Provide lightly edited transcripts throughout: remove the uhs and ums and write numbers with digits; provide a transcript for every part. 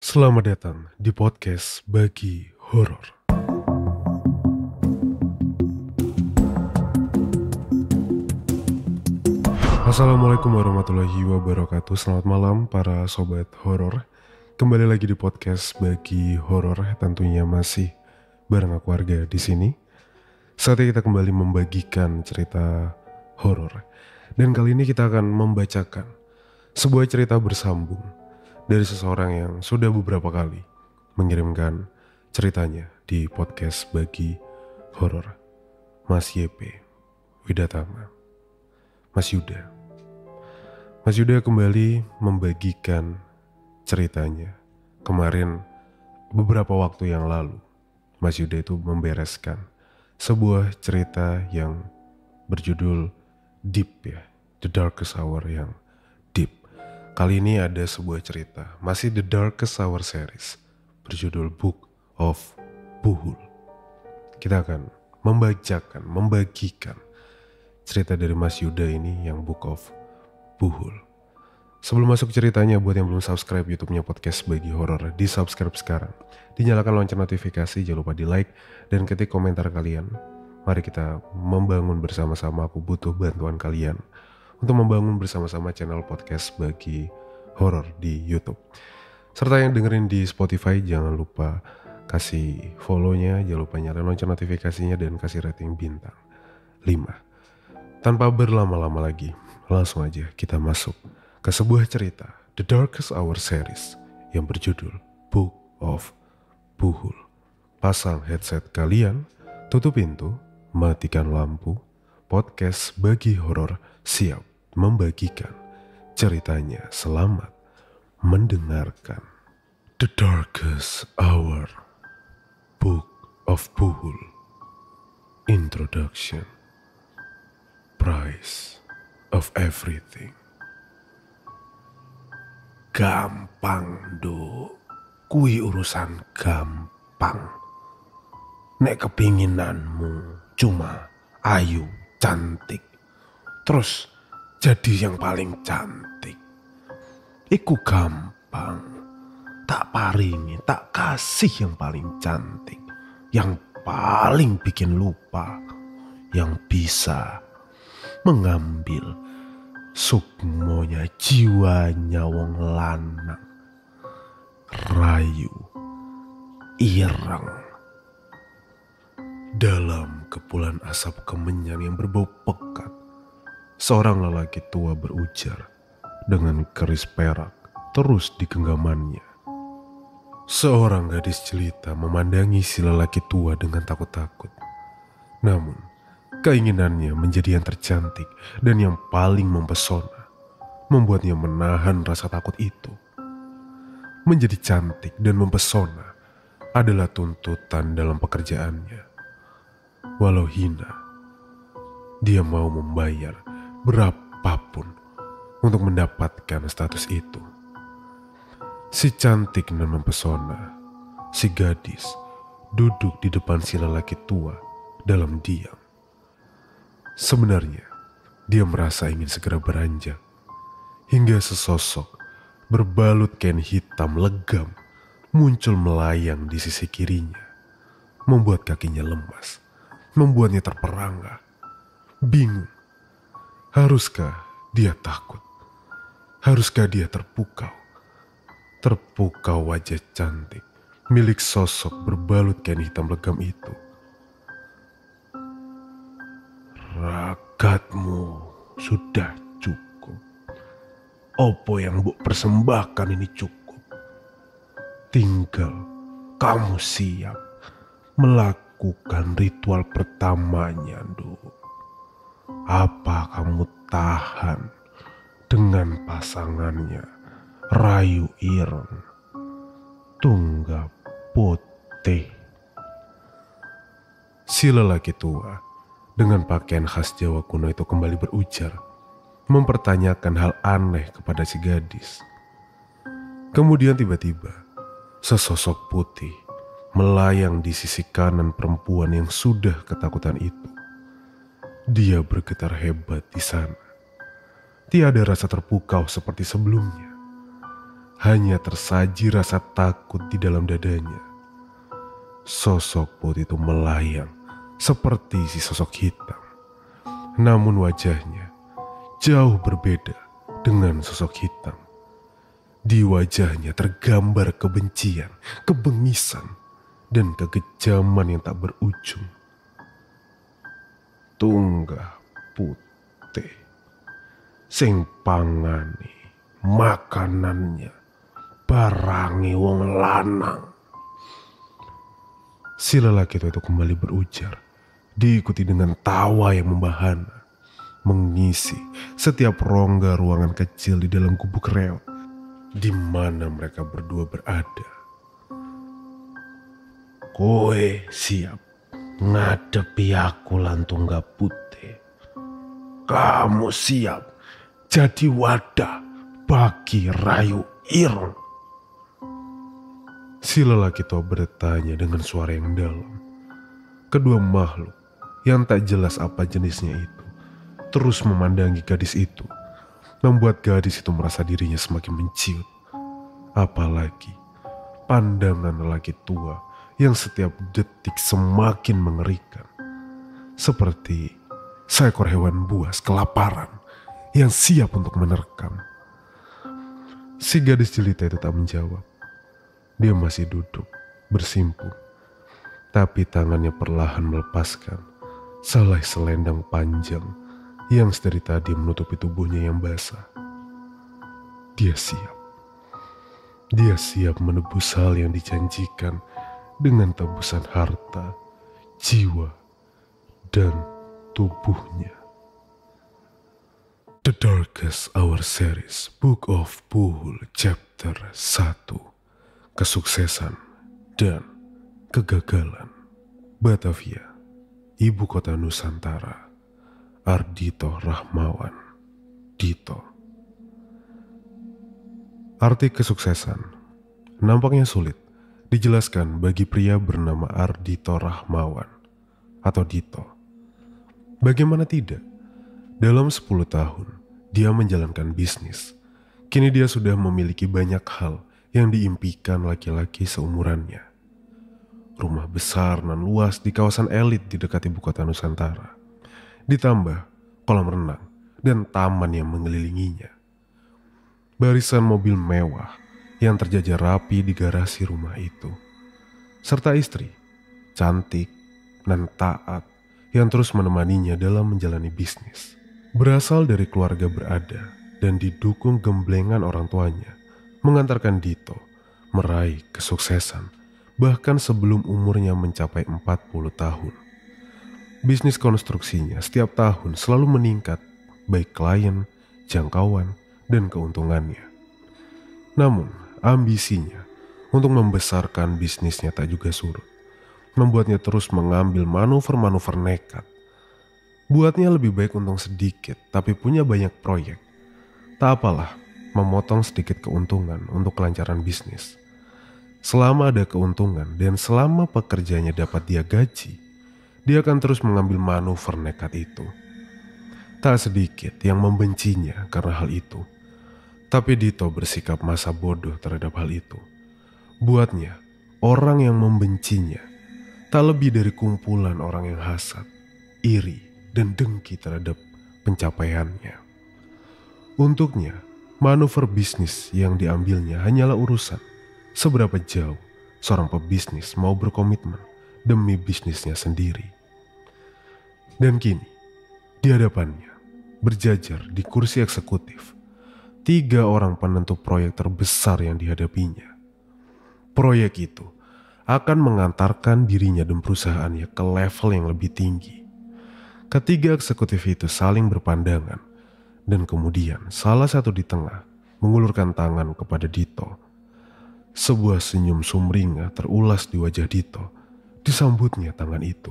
Selamat datang di podcast Bagi Horor. Assalamualaikum warahmatullahi wabarakatuh. Selamat malam para sobat horor. Kembali lagi di podcast Bagi Horor, tentunya masih bareng aku Arga di sini. Saatnya kita kembali membagikan cerita horor. Dan kali ini kita akan membacakan sebuah cerita bersambung dari seseorang yang sudah beberapa kali mengirimkan ceritanya di podcast Bagi Horor. Mas YP Widatama. Mas Yuda kembali membagikan ceritanya. Kemarin beberapa waktu yang lalu Mas Yuda itu membereskan sebuah cerita yang berjudul Deep ya, The Darkest Hour yang Deep. Kali ini ada sebuah cerita, masih The Darkest Hour series, berjudul Book of Buhul. Kita akan membagikan cerita dari Mas Yuda ini yang Book of Buhul. Sebelum masuk ceritanya, buat yang belum subscribe YouTube-nya Podcast Bagi Horor, di subscribe sekarang. Dinyalakan lonceng notifikasi, jangan lupa di like dan ketik komentar kalian. Mari kita membangun bersama-sama, aku butuh bantuan kalian untuk membangun bersama-sama channel Podcast Bagi Horor di YouTube. Serta yang dengerin di Spotify, jangan lupa kasih follow-nya, jangan lupa nyalain lonceng notifikasinya, dan kasih rating bintang 5. Tanpa berlama-lama lagi, langsung aja kita masuk ke sebuah cerita The Darkest Hour series yang berjudul Book of Buhul. Pasang headset kalian, tutup pintu, matikan lampu. Podcast Bagi Horor siap membagikan ceritanya. Selamat mendengarkan. The Darkest Hour, Book of Buhul. Introduction. Price of everything. Gampang do, kui urusan gampang. Nek kepinginanmu cuma ayu, cantik, terus jadi yang paling cantik, iku gampang. Tak paringi, tak kasih yang paling cantik, yang paling bikin lupa, yang bisa mengambil sukmonya jiwanya wong lanang, rayu, ireng. Dalam kepulan asap kemenyan yang berbau pekat, seorang lelaki tua berujar dengan keris perak terus di genggamannya. Seorang gadis jelita memandangi si lelaki tua dengan takut-takut. Namun, keinginannya menjadi yang tercantik dan yang paling mempesona membuatnya menahan rasa takut itu. Menjadi cantik dan mempesona adalah tuntutan dalam pekerjaannya. Walau hina, dia mau membayar berapapun untuk mendapatkan status itu. Si cantik dan mempesona, si gadis duduk di depan si lelaki tua dalam diam. Sebenarnya, dia merasa ingin segera beranjak, hingga sesosok berbalut kain hitam legam muncul melayang di sisi kirinya, membuat kakinya lemas, membuatnya terperangah, bingung. Haruskah dia takut? Haruskah dia terpukau? Terpukau wajah cantik milik sosok berbalut kain hitam legam itu. Ragatmu sudah cukup. Opo yang mbok persembahkan ini cukup. Tinggal kamu siap melakukan ritual pertamanya, Nduk. Apa kamu tahan dengan pasangannya Rayu Ireng Tunggap Putih? Si lelaki tua dengan pakaian khas Jawa kuno itu kembali berujar, mempertanyakan hal aneh kepada si gadis. Kemudian tiba-tiba, sesosok putih melayang di sisi kanan perempuan yang sudah ketakutan itu. Dia bergetar hebat di sana. Tiada rasa terpukau seperti sebelumnya. hanya tersaji rasa takut di dalam dadanya. Sosok Put itu melayang seperti si sosok hitam. Namun wajahnya jauh berbeda dengan sosok hitam. Di wajahnya tergambar kebencian, kebengisan, dan kekejaman yang tak berujung. Tunggah putih, sing pangane makanannya barangi wong lanang. Si lelaki itu kembali berujar, diikuti dengan tawa yang membahana, mengisi setiap rongga ruangan kecil di dalam gubuk reot di mana mereka berdua berada. Kowe siap ngadepi aku lan Tunggah Putih. Kamu siap jadi wadah bagi Rayu Ireng. Si lelaki itu bertanya dengan suara yang dalam. Kedua makhluk yang tak jelas apa jenisnya itu terus memandangi gadis itu, membuat gadis itu merasa dirinya semakin menciut. Apalagi pandangan lelaki tua yang setiap detik semakin mengerikan, seperti seekor hewan buas kelaparan yang siap untuk menerkam. Si gadis jelita itu tak menjawab. Dia masih duduk bersimpu, tapi tangannya perlahan melepaskan selai selendang panjang yang sedari tadi menutupi tubuhnya yang basah. Dia siap. Dia siap menebus hal yang dijanjikan dengan tebusan harta, jiwa, dan tubuhnya. The Darkest Hour Series Book of Buhul Chapter 1. Kesuksesan dan kegagalan. Batavia, ibu kota Nusantara. Ardhito Rahmawan, Dito. Arti kesuksesan nampaknya sulit dijelaskan bagi pria bernama Ardhito Rahmawan atau Dito. Bagaimana tidak? Dalam 10 tahun dia menjalankan bisnis. Kini dia sudah memiliki banyak hal yang diimpikan laki-laki seumurannya. Rumah besar dan luas di kawasan elit di dekat ibu kota Nusantara. Ditambah kolam renang dan taman yang mengelilinginya. Barisan mobil mewah yang terjajar rapi di garasi rumah itu. Serta istri, cantik dan taat yang terus menemaninya dalam menjalani bisnis. Berasal dari keluarga berada dan didukung gemblengan orang tuanya, mengantarkan Dito meraih kesuksesan bahkan sebelum umurnya mencapai 40 tahun. Bisnis konstruksinya setiap tahun selalu meningkat, baik klien, jangkauan, dan keuntungannya. Namun, ambisinya untuk membesarkan bisnisnya tak juga surut, membuatnya terus mengambil manuver-manuver nekat. Buatnya lebih baik untung sedikit, tapi punya banyak proyek. Tak apalah, memotong sedikit keuntungan untuk kelancaran bisnis. Selama ada keuntungan dan selama pekerjaannya dapat dia gaji, dia akan terus mengambil manuver nekat itu. Tak sedikit yang membencinya karena hal itu. Tapi Dito bersikap masa bodoh terhadap hal itu. Buatnya, orang yang membencinya tak lebih dari kumpulan orang yang hasad, iri, dan dengki terhadap pencapaiannya. Untuknya, manuver bisnis yang diambilnya hanyalah urusan seberapa jauh seorang pebisnis mau berkomitmen demi bisnisnya sendiri. Dan kini, di hadapannya, berjajar di kursi eksekutif, 3 orang penentu proyek terbesar yang dihadapinya. Proyek itu akan mengantarkan dirinya dan perusahaannya ke level yang lebih tinggi. Ketiga eksekutif itu saling berpandangan, dan kemudian salah satu di tengah mengulurkan tangan kepada Dito. Sebuah senyum sumringah terulas di wajah Dito. Disambutnya tangan itu.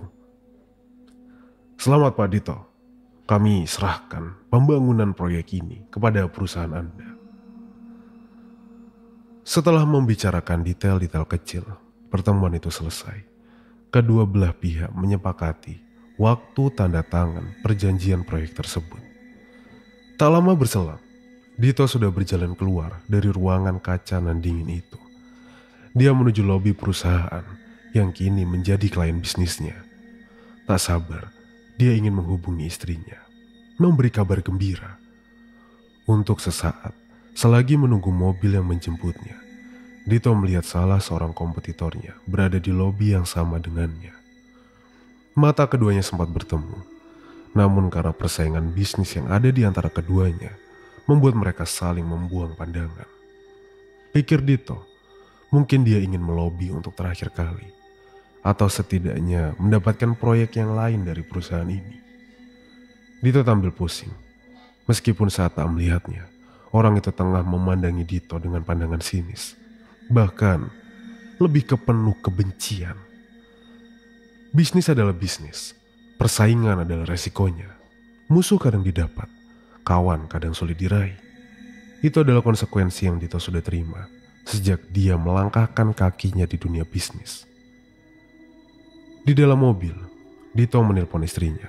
"Selamat Pak Dito, kami serahkan pembangunan proyek ini kepada perusahaan Anda." Setelah membicarakan detail-detail kecil, pertemuan itu selesai. Kedua belah pihak menyepakati waktu tanda tangan perjanjian proyek tersebut. Tak lama berselang, Dito sudah berjalan keluar dari ruangan kaca nan dingin itu. Dia menuju lobi perusahaan yang kini menjadi klien bisnisnya. Tak sabar, dia ingin menghubungi istrinya, memberi kabar gembira. Untuk sesaat, selagi menunggu mobil yang menjemputnya, Dito melihat salah seorang kompetitornya berada di lobi yang sama dengannya. Mata keduanya sempat bertemu, namun karena persaingan bisnis yang ada di antara keduanya, membuat mereka saling membuang pandangan. Pikir Dito, mungkin dia ingin melobi untuk terakhir kali, atau setidaknya mendapatkan proyek yang lain dari perusahaan ini. Dito tampil pusing, meskipun saat tak melihatnya, orang itu tengah memandangi Dito dengan pandangan sinis, bahkan lebih ke penuh kebencian. Bisnis adalah bisnis, persaingan adalah resikonya. Musuh kadang didapat, kawan kadang sulit diraih. Itu adalah konsekuensi yang Dito sudah terima sejak dia melangkahkan kakinya di dunia bisnis. Di dalam mobil, Dito menelpon istrinya.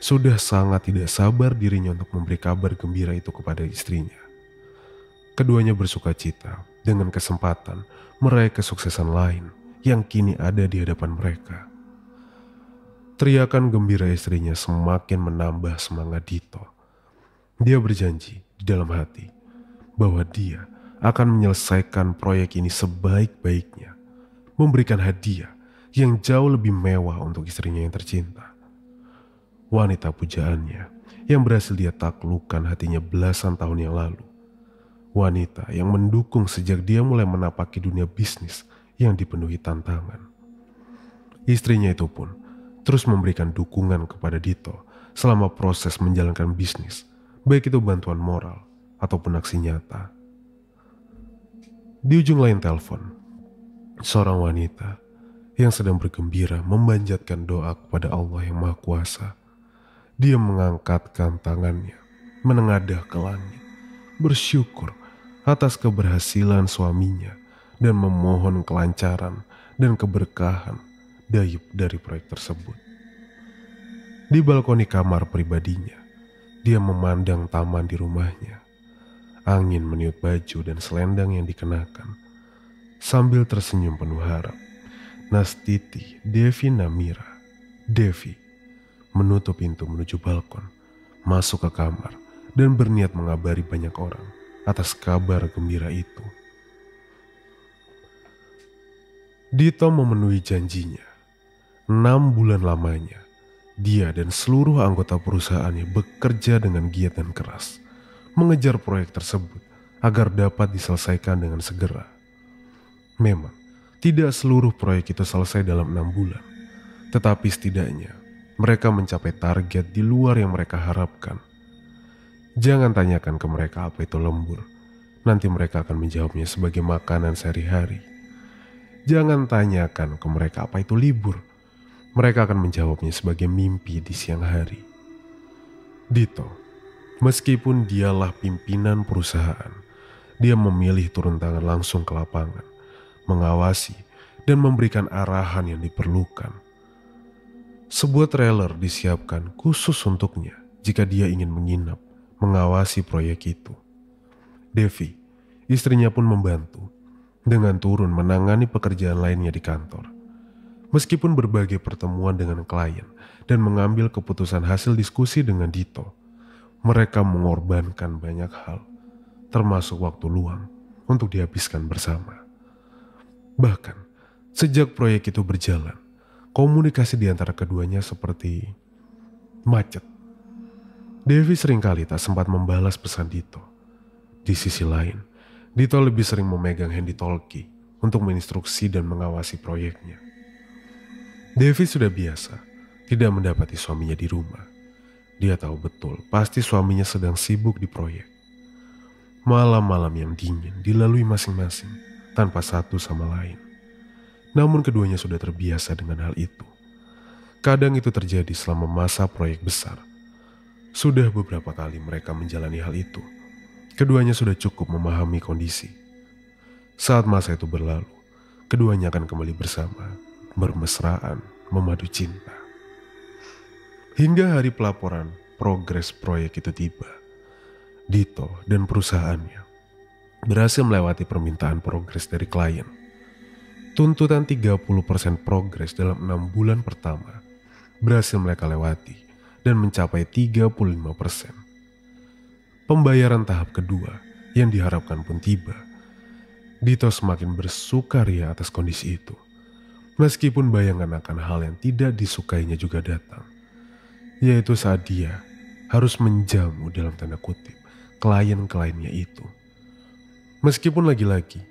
Sudah sangat tidak sabar dirinya untuk memberi kabar gembira itu kepada istrinya. Keduanya bersuka cita dengan kesempatan meraih kesuksesan lain yang kini ada di hadapan mereka. Teriakan gembira istrinya semakin menambah semangat Dito. Dia berjanji di dalam hati bahwa dia akan menyelesaikan proyek ini sebaik-baiknya, memberikan hadiah yang jauh lebih mewah untuk istrinya yang tercinta. Wanita pujaannya yang berhasil dia taklukkan hatinya belasan tahun yang lalu. Wanita yang mendukung sejak dia mulai menapaki dunia bisnis yang dipenuhi tantangan. Istrinya itu pun terus memberikan dukungan kepada Dito selama proses menjalankan bisnis, baik itu bantuan moral ataupun aksi nyata. Di ujung lain telepon, seorang wanita yang sedang bergembira memanjatkan doa kepada Allah yang Maha Kuasa. Dia mengangkatkan tangannya, menengadah ke langit, bersyukur atas keberhasilan suaminya dan memohon kelancaran dan keberkahan dayup dari proyek tersebut. Di balkoni kamar pribadinya, dia memandang taman di rumahnya. Angin meniup baju dan selendang yang dikenakan. Sambil tersenyum penuh harap, Nastiti Devi Namira, Devi, menutup pintu menuju balkon, masuk ke kamar, dan berniat mengabari banyak orang atas kabar gembira itu. Dito memenuhi janjinya. 6 bulan lamanya, dia dan seluruh anggota perusahaannya bekerja dengan giat dan keras, mengejar proyek tersebut agar dapat diselesaikan dengan segera. Memang, tidak seluruh proyek itu selesai dalam 6 bulan, tetapi setidaknya mereka mencapai target di luar yang mereka harapkan. Jangan tanyakan ke mereka apa itu lembur, nanti mereka akan menjawabnya sebagai makanan sehari-hari. Jangan tanyakan ke mereka apa itu libur, mereka akan menjawabnya sebagai mimpi di siang hari. Dito, meskipun dialah pimpinan perusahaan, dia memilih turun tangan langsung ke lapangan, mengawasi dan memberikan arahan yang diperlukan. Sebuah trailer disiapkan khusus untuknya jika dia ingin menginap, mengawasi proyek itu. Devi, istrinya pun membantu dengan turun menangani pekerjaan lainnya di kantor. Meskipun berbagai pertemuan dengan klien dan mengambil keputusan hasil diskusi dengan Dito, mereka mengorbankan banyak hal, termasuk waktu luang untuk dihabiskan bersama. Bahkan, sejak proyek itu berjalan, komunikasi di antara keduanya seperti macet. Devi seringkali tak sempat membalas pesan Dito. Di sisi lain, Dito lebih sering memegang handy-talkie untuk menginstruksi dan mengawasi proyeknya. Devi sudah biasa tidak mendapati suaminya di rumah. Dia tahu betul pasti suaminya sedang sibuk di proyek. Malam-malam yang dingin dilalui masing-masing tanpa satu sama lain. Namun keduanya sudah terbiasa dengan hal itu. Kadang itu terjadi selama masa proyek besar. Sudah beberapa kali mereka menjalani hal itu. Keduanya sudah cukup memahami kondisi. Saat masa itu berlalu, keduanya akan kembali bersama, bermesraan, memadu cinta. Hingga hari pelaporan progres proyek itu tiba. Dito dan perusahaannya berhasil melewati permintaan progres dari klien. Tuntutan 30% progres dalam 6 bulan pertama berhasil mereka lewati dan mencapai 35%. Pembayaran tahap kedua yang diharapkan pun tiba. Dito semakin bersukaria atas kondisi itu. Meskipun bayangan akan hal yang tidak disukainya juga datang, yaitu saat dia harus menjamu dalam tanda kutip klien-kliennya itu. Meskipun lagi-lagi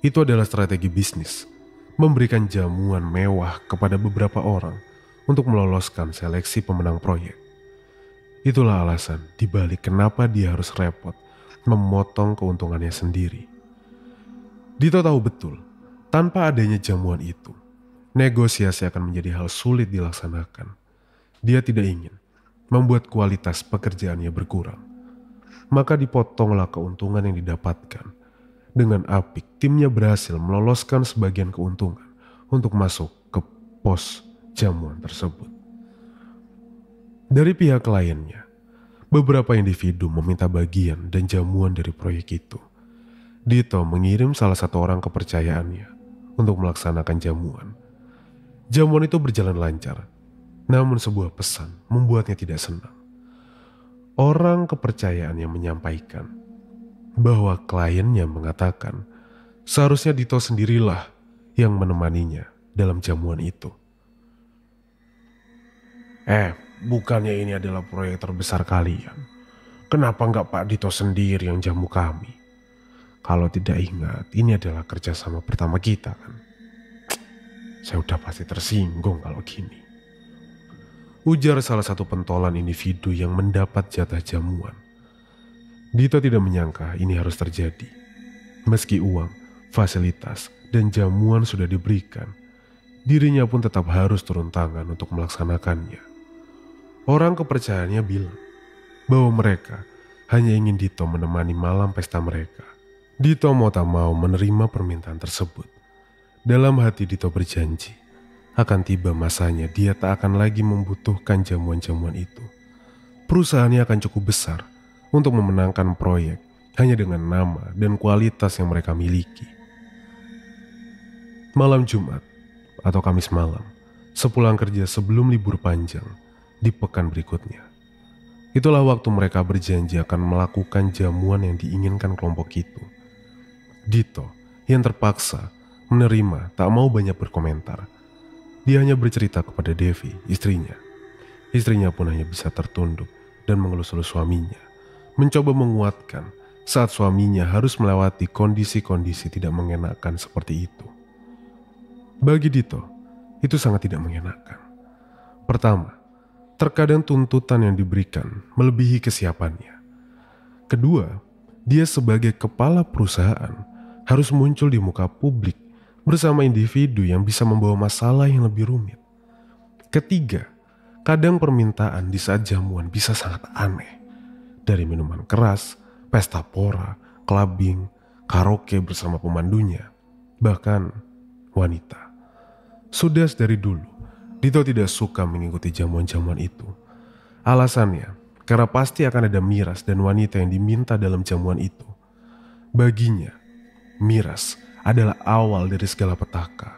itu adalah strategi bisnis, memberikan jamuan mewah kepada beberapa orang untuk meloloskan seleksi pemenang proyek. Itulah alasan dibalik kenapa dia harus repot memotong keuntungannya sendiri. Dito tahu betul, tanpa adanya jamuan itu, negosiasi akan menjadi hal sulit dilaksanakan. Dia tidak ingin membuat kualitas pekerjaannya berkurang. Maka dipotonglah keuntungan yang didapatkan. Dengan apik, timnya berhasil meloloskan sebagian keuntungan untuk masuk ke pos jamuan tersebut. Dari pihak kliennya, beberapa individu meminta bagian dan jamuan dari proyek itu. Dito mengirim salah satu orang kepercayaannya untuk melaksanakan jamuan. Jamuan itu berjalan lancar, namun sebuah pesan membuatnya tidak senang. Orang kepercayaannya menyampaikan bahwa kliennya mengatakan seharusnya Dito sendirilah yang menemaninya dalam jamuan itu. Bukannya ini adalah proyek terbesar kalian? Kenapa nggak Pak Dito sendiri yang jamu kami? Kalau tidak ingat, ini adalah kerjasama pertama kita kan? Saya udah pasti tersinggung kalau gini. Ujar salah satu pentolan individu yang mendapat jatah jamuan. Dito tidak menyangka ini harus terjadi. Meski uang, fasilitas, dan jamuan sudah diberikan, dirinya pun tetap harus turun tangan untuk melaksanakannya. Orang kepercayaannya bilang bahwa mereka hanya ingin Dito menemani malam pesta mereka. Dito mau tak mau menerima permintaan tersebut. Dalam hati Dito berjanji, akan tiba masanya dia tak akan lagi membutuhkan jamuan-jamuan itu. Perusahaannya akan cukup besar untuk memenangkan proyek hanya dengan nama dan kualitas yang mereka miliki. Malam Jumat atau Kamis malam, sepulang kerja sebelum libur panjang di pekan berikutnya. Itulah waktu mereka berjanji akan melakukan jamuan yang diinginkan kelompok itu. Dito yang terpaksa menerima tak mau banyak berkomentar. Dia hanya bercerita kepada Devi, istrinya. Istrinya pun hanya bisa tertunduk dan mengelus-elus suaminya, mencoba menguatkan saat suaminya harus melewati kondisi-kondisi tidak mengenakan seperti itu. Bagi Dito, itu sangat tidak mengenakan. Pertama, terkadang tuntutan yang diberikan melebihi kesiapannya. Kedua, dia sebagai kepala perusahaan harus muncul di muka publik bersama individu yang bisa membawa masalah yang lebih rumit. Ketiga, kadang permintaan di saat jamuan bisa sangat aneh. Dari minuman keras, pesta pora, clubbing, karaoke bersama pemandunya, bahkan wanita. Sudah dari dulu, Dito tidak suka mengikuti jamuan-jamuan itu. Alasannya, karena pasti akan ada miras dan wanita yang diminta dalam jamuan itu. Baginya, miras adalah awal dari segala petaka.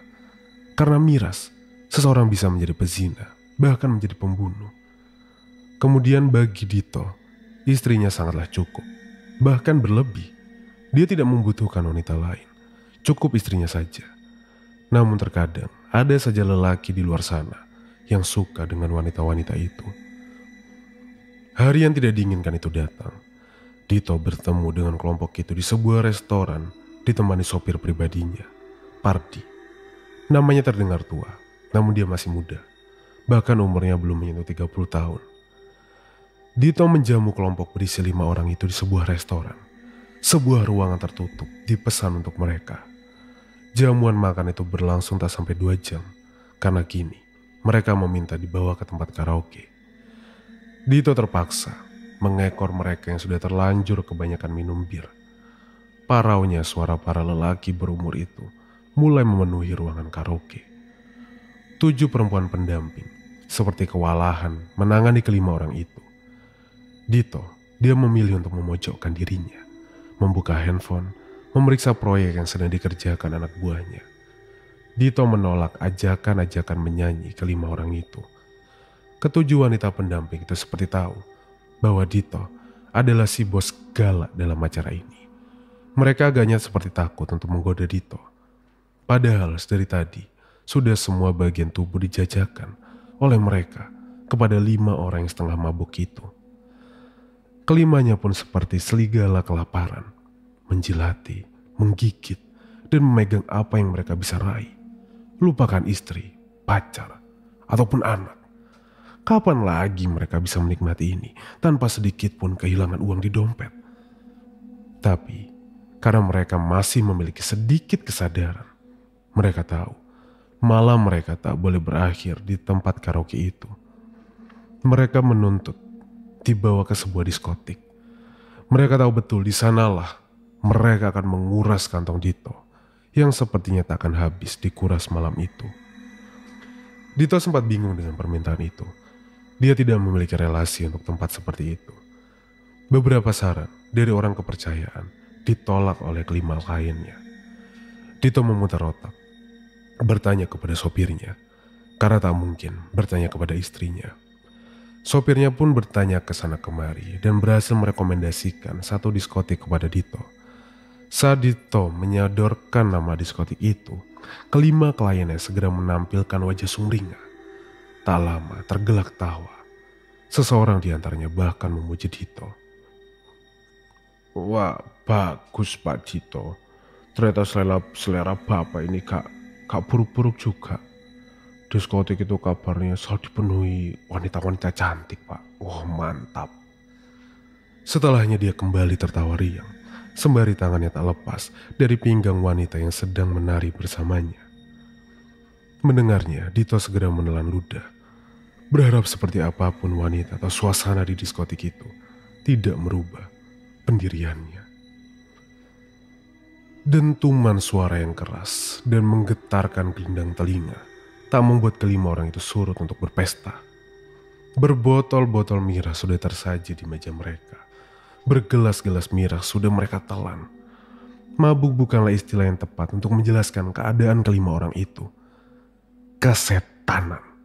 Karena miras, seseorang bisa menjadi pezina, bahkan menjadi pembunuh. Kemudian bagi Dito, istrinya sangatlah cukup, bahkan berlebih. Dia tidak membutuhkan wanita lain, cukup istrinya saja. Namun terkadang ada saja lelaki di luar sana yang suka dengan wanita-wanita itu. Hari yang tidak diinginkan itu datang. Dito bertemu dengan kelompok itu di sebuah restoran ditemani sopir pribadinya, Pardi. Namanya terdengar tua, namun dia masih muda. Bahkan umurnya belum menyentuh 30 tahun. Dito menjamu kelompok berisi 5 orang itu di sebuah restoran. Sebuah ruangan tertutup dipesan untuk mereka. Jamuan makan itu berlangsung tak sampai 2 jam. Karena kini mereka meminta dibawa ke tempat karaoke. Dito terpaksa mengekor mereka yang sudah terlanjur kebanyakan minum bir. Paraunya suara para lelaki berumur itu mulai memenuhi ruangan karaoke. 7 perempuan pendamping seperti kewalahan menangani kelima orang itu. Dito Dia memilih untuk memojokkan dirinya, membuka handphone, memeriksa proyek yang sedang dikerjakan anak buahnya. Dito menolak ajakan-ajakan menyanyi kelima orang itu. Ketujuh wanita pendamping itu seperti tahu bahwa Dito adalah si bos galak dalam acara ini. Mereka agaknya seperti takut untuk menggoda Dito. Padahal dari tadi sudah semua bagian tubuh dijajakan oleh mereka kepada 5 orang yang setengah mabuk itu. Kelimanya pun seperti serigala kelaparan, menjilati, menggigit, dan memegang apa yang mereka bisa raih. Lupakan istri, pacar, ataupun anak. Kapan lagi mereka bisa menikmati ini tanpa sedikit pun kehilangan uang di dompet? Tapi, karena mereka masih memiliki sedikit kesadaran, mereka tahu, malam mereka tak boleh berakhir di tempat karaoke itu. Mereka menuntut dibawa ke sebuah diskotik. Mereka tahu betul di sanalah mereka akan menguras kantong Dito yang sepertinya tak akan habis dikuras malam itu. Dito sempat bingung dengan permintaan itu. Dia tidak memiliki relasi untuk tempat seperti itu. Beberapa saran dari orang kepercayaan ditolak oleh kelima kliennya. Dito memutar otak, bertanya kepada sopirnya, karena tak mungkin bertanya kepada istrinya. Sopirnya pun bertanya ke sana kemari dan berhasil merekomendasikan satu diskotik kepada Dito. Saat Dito menyodorkan nama diskotik itu, kelima kliennya segera menampilkan wajah sumringah. Tak lama tergelak tawa. Seseorang di antaranya bahkan memuji Dito. "Wah, bagus Pak Dito. Ternyata selera Bapak ini gak buruk-buruk juga. Diskotik itu kabarnya selalu dipenuhi wanita-wanita cantik, Pak. Wah, mantap." Setelahnya dia kembali tertawa riang, sembari tangannya tak lepas dari pinggang wanita yang sedang menari bersamanya. Mendengarnya, Dito segera menelan ludah. Berharap seperti apapun wanita atau suasana di diskotik itu tidak merubah pendiriannya. Dentuman suara yang keras dan menggetarkan gelindang telinga tak membuat kelima orang itu surut untuk berpesta. Berbotol-botol miras sudah tersaji di meja mereka. Bergelas-gelas miras sudah mereka telan. Mabuk bukanlah istilah yang tepat untuk menjelaskan keadaan kelima orang itu. Kesetanan.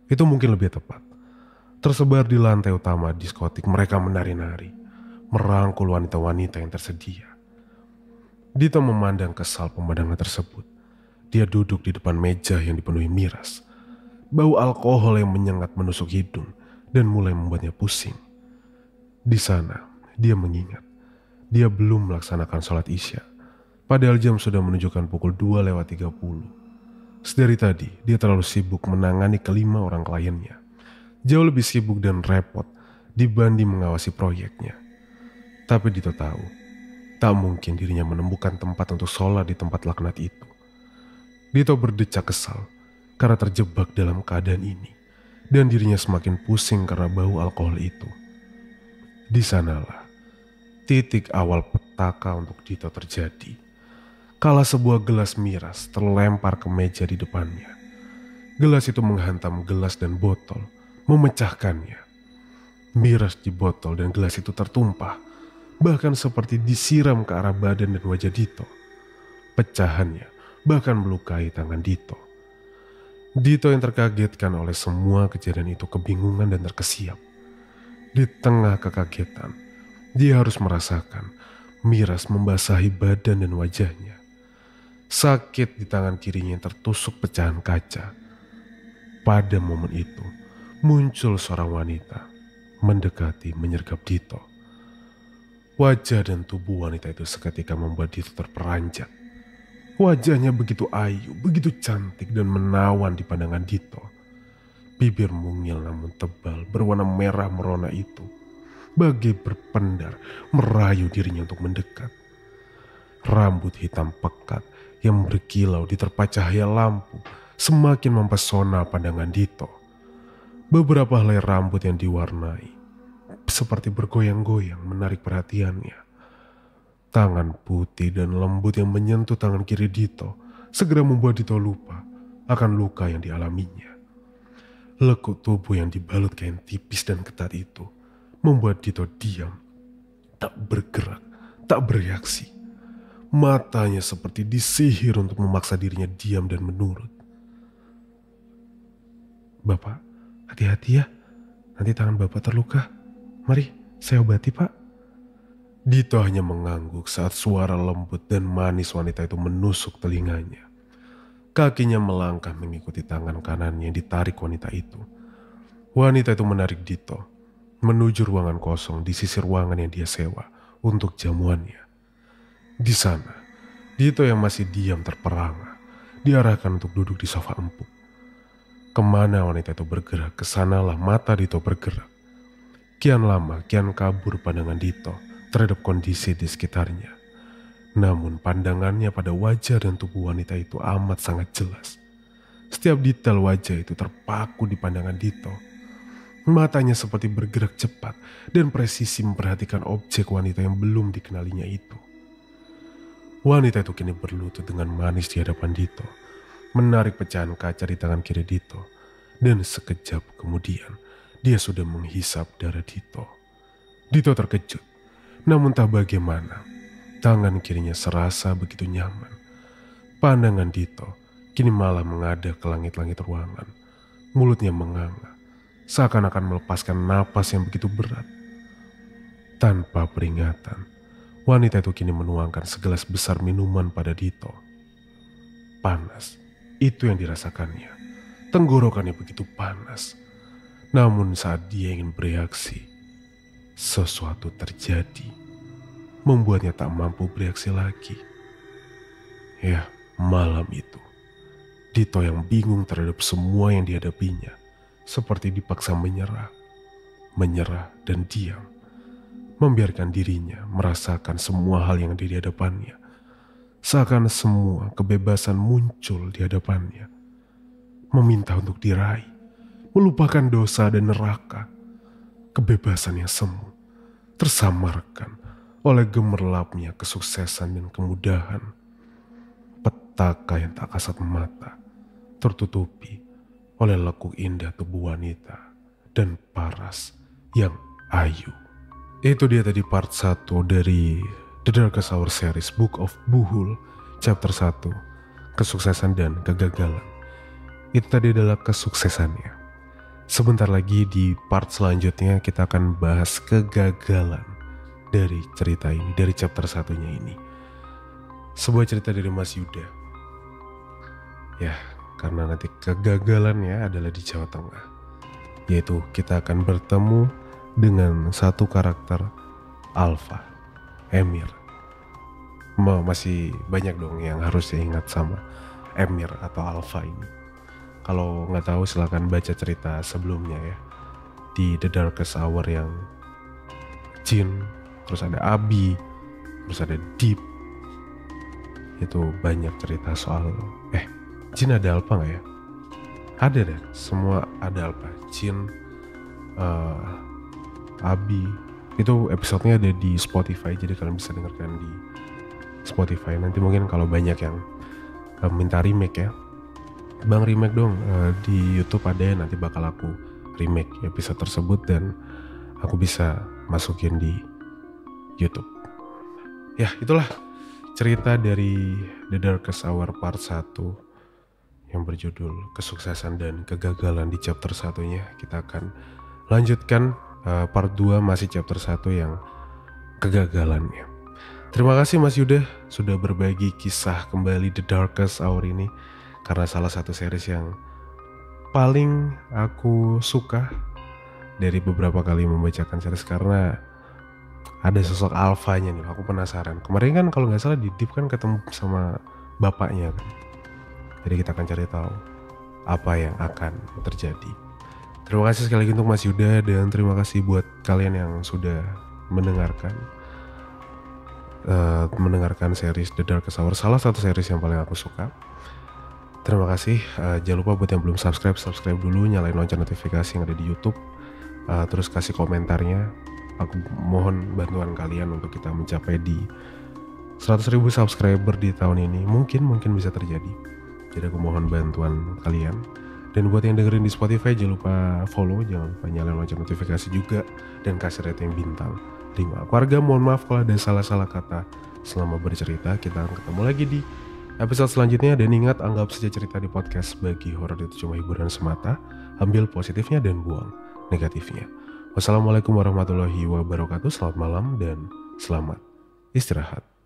Itu mungkin lebih tepat. Tersebar di lantai utama diskotik, mereka menari-nari, merangkul wanita-wanita yang tersedia. Dito memandang kesal pemandangan tersebut. Dia duduk di depan meja yang dipenuhi miras. Bau alkohol yang menyengat menusuk hidung dan mulai membuatnya pusing. Di sana, dia mengingat. Dia belum melaksanakan sholat isya. Padahal jam sudah menunjukkan pukul 2:30. Sedari tadi, dia terlalu sibuk menangani kelima orang kliennya. Jauh lebih sibuk dan repot dibanding mengawasi proyeknya. Tapi Dito tahu, tak mungkin dirinya menemukan tempat untuk sholat di tempat laknat itu. Dito berdecak kesal karena terjebak dalam keadaan ini, dan dirinya semakin pusing karena bau alkohol itu. Di sanalah titik awal petaka untuk Dito terjadi. Kala sebuah gelas miras terlempar ke meja di depannya. Gelas itu menghantam gelas dan botol, memecahkannya. Miras di botol dan gelas itu tertumpah, bahkan seperti disiram ke arah badan dan wajah Dito. Pecahannya bahkan melukai tangan Dito. Dito yang terkagetkan oleh semua kejadian itu kebingungan dan terkesiap. Di tengah kekagetan, dia harus merasakan miras membasahi badan dan wajahnya. Sakit di tangan kirinya yang tertusuk pecahan kaca. Pada momen itu, muncul seorang wanita mendekati menyergap Dito. Wajah dan tubuh wanita itu seketika membuat Dito terperanjat. Wajahnya begitu ayu, begitu cantik dan menawan di pandangan Dito. Bibir mungil namun tebal berwarna merah merona itu bagai berpendar merayu dirinya untuk mendekat. Rambut hitam pekat yang berkilau diterpa cahaya lampu semakin mempesona pandangan Dito. Beberapa helai rambut yang diwarnai seperti bergoyang-goyang menarik perhatiannya. Tangan putih dan lembut yang menyentuh tangan kiri Dito segera membuat Dito lupa akan luka yang dialaminya. Lekuk tubuh yang dibalut kain tipis dan ketat itu membuat Dito diam tak bergerak, tak bereaksi. Matanya seperti disihir untuk memaksa dirinya diam dan menurut. "Bapak, hati-hati ya. Nanti tangan Bapak terluka. Mari, saya obati, Pak." Dito hanya mengangguk saat suara lembut dan manis wanita itu menusuk telinganya. Kakinya melangkah mengikuti tangan kanannya yang ditarik wanita itu. Wanita itu menarik Dito menuju ruangan kosong di sisi ruangan yang dia sewa untuk jamuannya. Di sana, Dito yang masih diam terperangah diarahkan untuk duduk di sofa empuk. Kemana wanita itu bergerak, kesanalah mata Dito bergerak. Kian lama, kian kabur pandangan Dito terhadap kondisi di sekitarnya. Namun pandangannya pada wajah dan tubuh wanita itu amat sangat jelas. Setiap detail wajah itu terpaku di pandangan Dito. Matanya seperti bergerak cepat dan presisi memperhatikan objek wanita yang belum dikenalinya itu. Wanita itu kini berlutut dengan manis di hadapan Dito, menarik pecahan kaca di tangan kiri Dito, dan sekejap kemudian dia sudah menghisap darah Dito. Dito terkejut, namun tak bagaimana, tangan kirinya serasa begitu nyaman. Pandangan Dito kini malah menghadap ke langit-langit ruangan. Mulutnya menganga, seakan-akan melepaskan napas yang begitu berat. Tanpa peringatan, wanita itu kini menuangkan segelas besar minuman pada Dito. Panas, itu yang dirasakannya. Tenggorokannya begitu panas. Namun saat dia ingin bereaksi, sesuatu terjadi, membuatnya tak mampu bereaksi lagi. Ya, malam itu, Dito yang bingung terhadap semua yang dihadapinya, seperti dipaksa menyerah dan diam. Membiarkan dirinya merasakan semua hal yang ada di hadapannya. Seakan semua kebebasan muncul di hadapannya. Meminta untuk diraih, melupakan dosa dan neraka. Kebebasan yang semu tersamarkan oleh gemerlapnya kesuksesan dan kemudahan. Petaka yang tak kasat mata tertutupi oleh lekuk indah tubuh wanita dan paras yang ayu. Itu dia tadi part 1 dari The Darkest Hour series Book of Buhul chapter 1, kesuksesan dan kegagalan. Itu tadi adalah kesuksesannya. Sebentar lagi di part selanjutnya kita akan bahas kegagalan dari cerita ini, dari chapter 1-nya ini. Sebuah cerita dari Mas Yuda. Ya, karena nanti kegagalannya adalah di Jawa Tengah. Yaitu kita akan bertemu dengan satu karakter Alpha, Emir. Masih banyak dong yang harus diingat sama Emir atau Alpha ini. Kalau nggak tahu silahkan baca cerita sebelumnya ya. Di The Darkest Hour yang Jin, terus ada Abi, terus ada Deep. Itu banyak cerita soal Jin ada Alpha nggak ya? Ada deh, semua ada Alpha. Jin, Abi, itu episodenya ada di Spotify, jadi kalian bisa dengarkan di Spotify. Nanti mungkin kalau banyak yang minta remake ya, Bang remake dong, di YouTube ada ya, nanti bakal aku remake episode tersebut dan aku bisa masukin di YouTube. Ya, itulah cerita dari The Darkest Hour part 1 yang berjudul kesuksesan dan kegagalan. Di chapter 1-nya kita akan lanjutkan part 2 masih chapter 1 yang kegagalannya. Terima kasih Mas Yuda sudah berbagi kisah kembali The Darkest Hour ini, karena salah satu series yang paling aku suka dari beberapa kali membacakan series, karena ada sosok alfanya nih. Aku penasaran. Kemarin kan kalau nggak salah di Deep kan ketemu sama bapaknya kan. Jadi kita akan cari tahu apa yang akan terjadi. Terima kasih sekali lagi untuk Mas Yuda, dan terima kasih buat kalian yang sudah mendengarkan series The Darkest Hour, salah satu series yang paling aku suka. Terima kasih. Jangan lupa buat yang belum subscribe dulu, nyalain lonceng notifikasi yang ada di YouTube. Terus kasih komentarnya. Aku mohon bantuan kalian untuk kita mencapai di 100.000 subscriber di tahun ini. Mungkin bisa terjadi. Jadi aku mohon bantuan kalian. Dan buat yang dengerin di Spotify, jangan lupa follow, jangan lupa nyalain lonceng notifikasi juga, dan kasih rating bintang 5. Keluarga, mohon maaf kalau ada salah-salah kata selama bercerita. Kita akan ketemu lagi di episode selanjutnya. Dan ingat, anggap saja cerita di podcast Bagi Horor itu cuma hiburan semata. Ambil positifnya dan buang negatifnya. Wassalamualaikum warahmatullahi wabarakatuh. Selamat malam dan selamat istirahat.